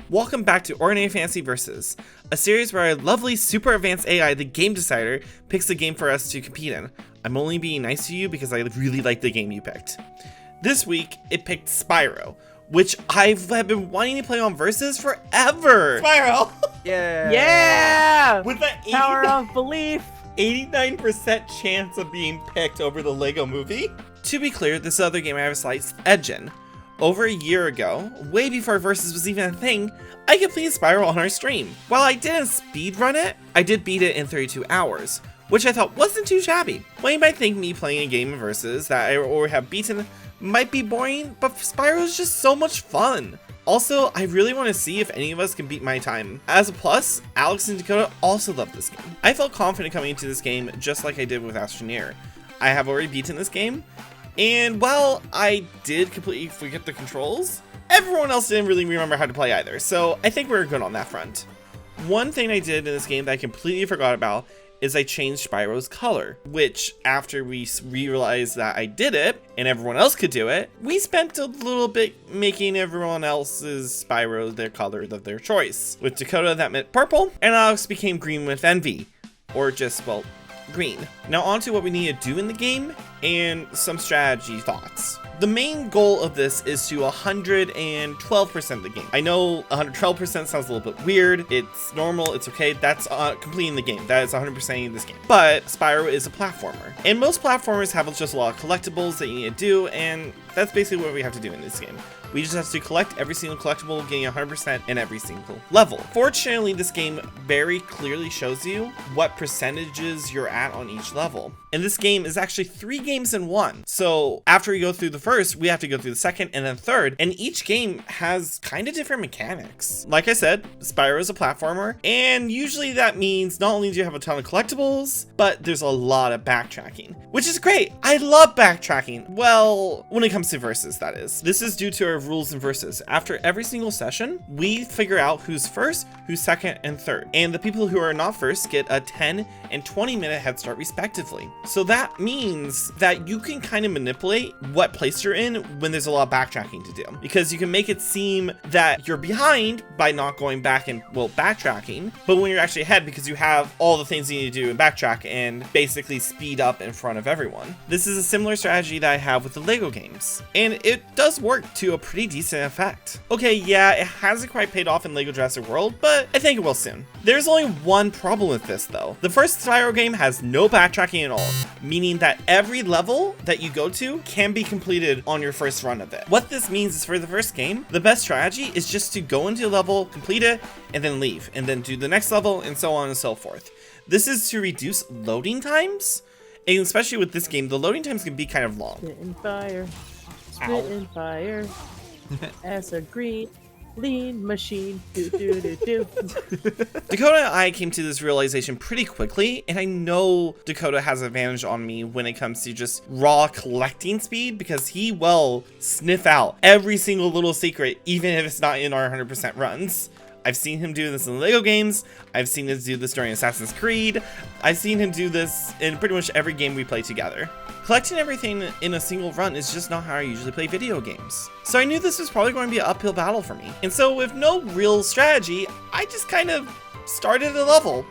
Welcome back to Ordinary Fantasy Versus, a series where our lovely super advanced AI, the game decider, picks a game for us to compete in. I'm only being nice to you because I really like the game you picked. This week, it picked Spyro, which have been wanting to play on Versus forever. Spyro! Yeah! With that Power of belief! 89% chance of being picked over the Lego movie. To be clear, this other game I have a slight edge in. Over a year ago, way before Versus was even a thing, I completed Spyro on our stream. While I didn't speedrun it, I did beat it in 32 hours, which I thought wasn't too shabby. Well, you might think me playing a game of Versus that I already have beaten might be boring, but Spyro is just so much fun. Also, I really want to see if any of us can beat my time. As a plus, Alex and Dakota also love this game. I felt confident coming into this game just like I did with Astroneer. I have already beaten this game, and while I did completely forget the controls, everyone else didn't really remember how to play either, so I think we're good on that front. One thing I did in this game that I completely forgot about is I changed Spyro's color, which after we realized that I did it and everyone else could do it, we spent a little bit making everyone else's Spyro their color of their choice. With Dakota, that meant purple, and Alex became green with envy, or just, well, green. Now on to what we need to do in the game and some strategy thoughts. The main goal of this is to 112% the game. I know 112% sounds a little bit weird. It's normal, it's okay. That's completing the game. That is 100%ing this game. But Spyro is a platformer. And most platformers have just a lot of collectibles that you need to do, and that's basically what we have to do in this game. We just have to collect every single collectible, getting 100% in every single level. Fortunately, this game very clearly shows you what percentages you're at on each level. And this game is actually 3 games in one. So after we go through the first, we have to go through the second and then third. And each game has kind of different mechanics. Like I said, Spyro is a platformer. And usually that means not only do you have a ton of collectibles, but there's a lot of backtracking, which is great. I love backtracking. Well, when it comes to Versus, that is. This is due to our rules in Versus. After every single session, we figure out who's first, who's second, and third. And the people who are not first get a 10 and 20 minute head start respectively. So that means that you can kind of manipulate what place you're in when there's a lot of backtracking to do, because you can make it seem that you're behind by not going back and, well, backtracking, but when you're actually ahead because you have all the things you need to do and backtrack and basically speed up in front of everyone. This is a similar strategy that I have with the Lego games, and it does work to a pretty decent effect. Okay, yeah, it hasn't quite paid off in Lego Jurassic World, but I think it will soon. There's only one problem with this though. The first Spyro game has no backtracking at all, meaning that every level that you go to can be completed on your first run of it. What this means is for the first game, the best strategy is just to go into a level, complete it, and then leave, and then do the next level, and so on and so forth. This is to reduce loading times, and especially with this game, the loading times can be kind of long. Spitting fire, spitting fire, as a green lean machine. Do, do, do, do. Dakota and I came to this realization pretty quickly, and I know Dakota has an advantage on me when it comes to just raw collecting speed, because he will sniff out every single little secret, even if it's not in our 100% runs. I've seen him do this in Lego games. I've seen him do this during Assassin's Creed. I've seen him do this in pretty much every game we play together. Collecting everything in a single run is just not how I usually play video games. So I knew this was probably going to be an uphill battle for me. And so with no real strategy, I just kind of started a level,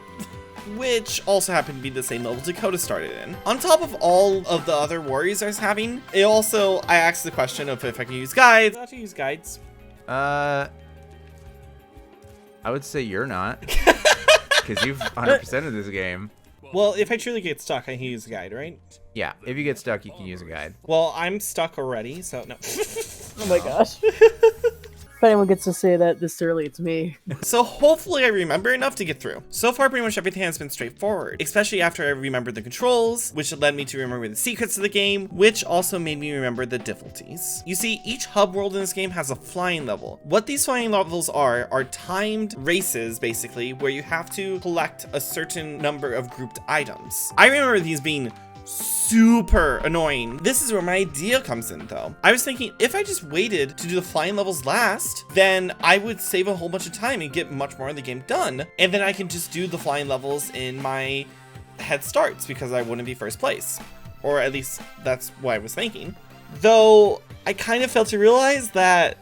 which also happened to be the same level Dakota started in. On top of all of the other worries I was having, I asked the question of if I can use guides. How to use guides? I would say you're not, because you've 100%ed this game. Well, if I truly get stuck, I can use a guide, right? Yeah, if you get stuck, you can use a guide. Well, I'm stuck already, so no. Oh my gosh. If anyone gets to say that this early, it's me. So hopefully I remember enough to get through. So far, pretty much everything has been straightforward, especially after I remembered the controls, which led me to remember the secrets of the game, which also made me remember the difficulties. You see, each hub world in this game has a flying level. What these flying levels are timed races, basically, where you have to collect a certain number of grouped items. I remember these being super annoying. This is where my idea comes in though. I was thinking if I just waited to do the flying levels last, then I would save a whole bunch of time and get much more of the game done. And then I can just do the flying levels in my head starts because I wouldn't be first place. Or at least that's what I was thinking. Though I kind of failed to realize that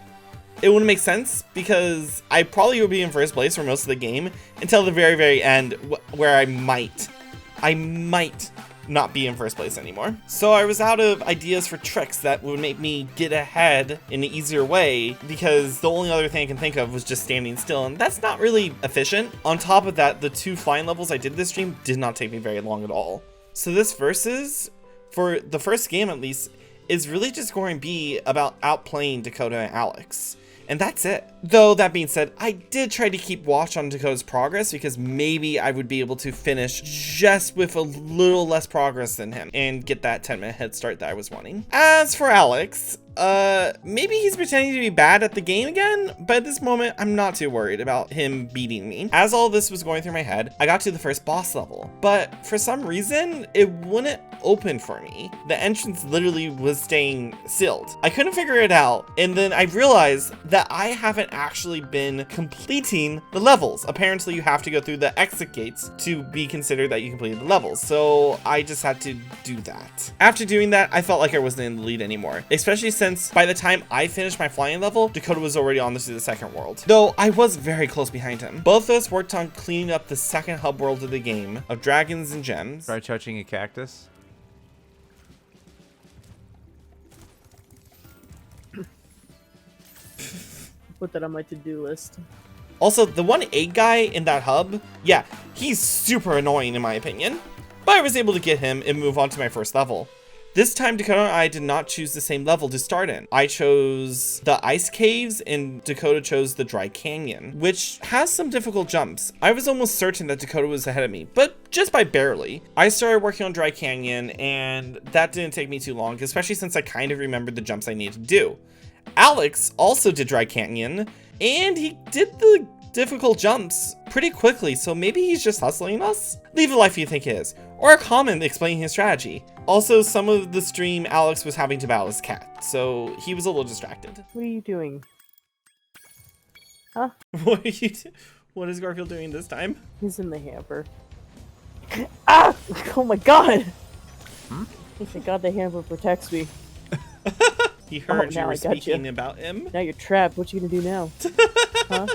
it wouldn't make sense because I probably would be in first place for most of the game until the very, very end where I might not be in first place anymore. So I was out of ideas for tricks that would make me get ahead in an easier way because the only other thing I can think of was just standing still, and that's not really efficient. On top of that, the 2 flying levels I did this stream did not take me very long at all. So this versus, for the first game at least, is really just going to be about outplaying Dakota and Alex. And that's it. Though, that being said, I did try to keep watch on Dakota's progress because maybe I would be able to finish just with a little less progress than him and get that 10-minute head start that I was wanting. As for Alex, maybe he's pretending to be bad at the game again, but at this moment, I'm not too worried about him beating me. As all this was going through my head, I got to the first boss level, but for some reason, it wouldn't open for me. The entrance literally was staying sealed. I couldn't figure it out, and then I realized that I haven't actually been completing the levels. Apparently, you have to go through the exit gates to be considered that you completed the levels, so I just had to do that. After doing that, I felt like I wasn't in the lead anymore, especially since by the time I finished my flying level, Dakota was already on to the second world. Though I was very close behind him. Both of us worked on cleaning up the second hub world of the game of dragons and gems. Try touching a cactus. Put that on my to-do list. Also, the one egg guy in that hub, yeah, he's super annoying in my opinion, but I was able to get him and move on to my first level. This time, Dakota and I did not choose the same level to start in. I chose the ice caves and Dakota chose the dry canyon, which has some difficult jumps. I was almost certain that Dakota was ahead of me, but just by barely. I started working on dry canyon and that didn't take me too long, especially since I kind of remembered the jumps I needed to do. Alex also did dry canyon and he did the difficult jumps pretty quickly, so maybe he's just hustling us? Leave a like if you think it is, or a comment explaining his strategy. Also, some of the stream, Alex was having to battle his cat, so he was a little distracted. What are you doing? Huh? What are you What is Garfield doing this time? He's in the hamper. Ah! Oh my god! Thank God the hamper protects me. He heard you now were I got speaking you. about him. Now you're trapped. What you gonna do now? Huh?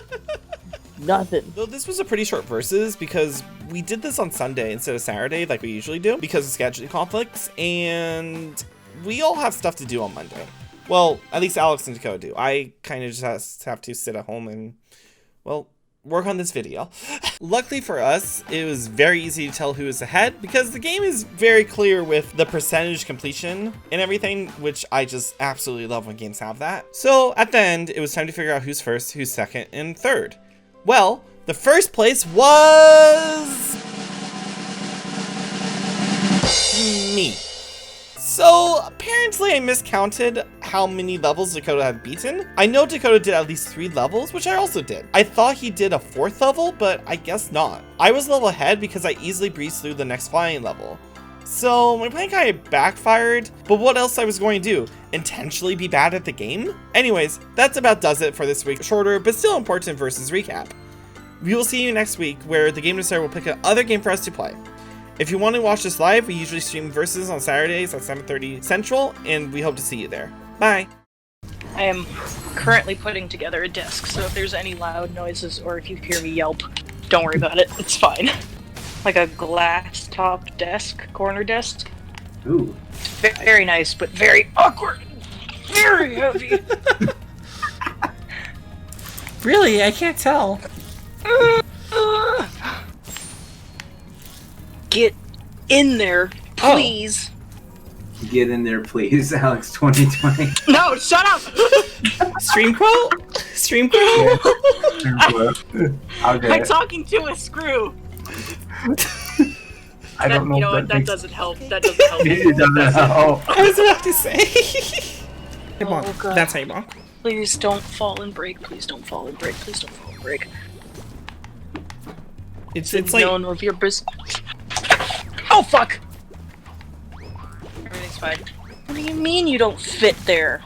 Nothing. Though this was a pretty short versus because we did this on Sunday instead of Saturday like we usually do because of scheduling conflicts, and we all have stuff to do on Monday. Well, at least Alex and Dakota do. I kind of just have to sit at home and, well, work on this video. Luckily for us, it was very easy to tell who was ahead because the game is very clear with the percentage completion and everything, which I just absolutely love when games have that. So at the end, it was time to figure out who's first, who's second, and third. Well, the first place was me. So apparently I miscounted how many levels Dakota had beaten. I know Dakota did at least 3 levels, which I also did. I thought he did a 4th level, but I guess not. I was a level ahead because I easily breezed through the next flying level. So my plan kind of backfired, but what else I was going to do? Intentionally be bad at the game? Anyways, that's about does it for this week's shorter but still important versus recap. We will see you next week where the Game Designer will pick another game for us to play. If you want to watch this live, we usually stream versus on Saturdays at 7:30 Central, and we hope to see you there. Bye! I am currently putting together a desk, so if there's any loud noises or if you hear me yelp, don't worry about it, it's fine. Like a glass top desk, corner desk. Ooh. Very nice, but very awkward. Very heavy. Really? I can't tell. Get in there, please. Get in there, please, Alex 2020. No, shut up! Stream quote? Stream quote? I'll get I'm it. talking to a screw. I don't know You know if what? That makes- doesn't help. That doesn't help. It doesn't help. I was about to say. Hey, bonk. Oh, God. That's how you bonk. Please don't fall and break. Please don't fall and break. Please don't fall and break. It's like None of your business. Oh fuck! Everything's fine. What do you mean you don't fit there?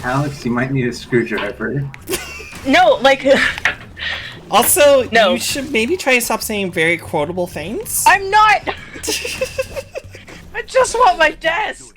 Alex, you might need a screwdriver. No, like also No. you should maybe try to stop saying very quotable things. I'm not. I just want my desk.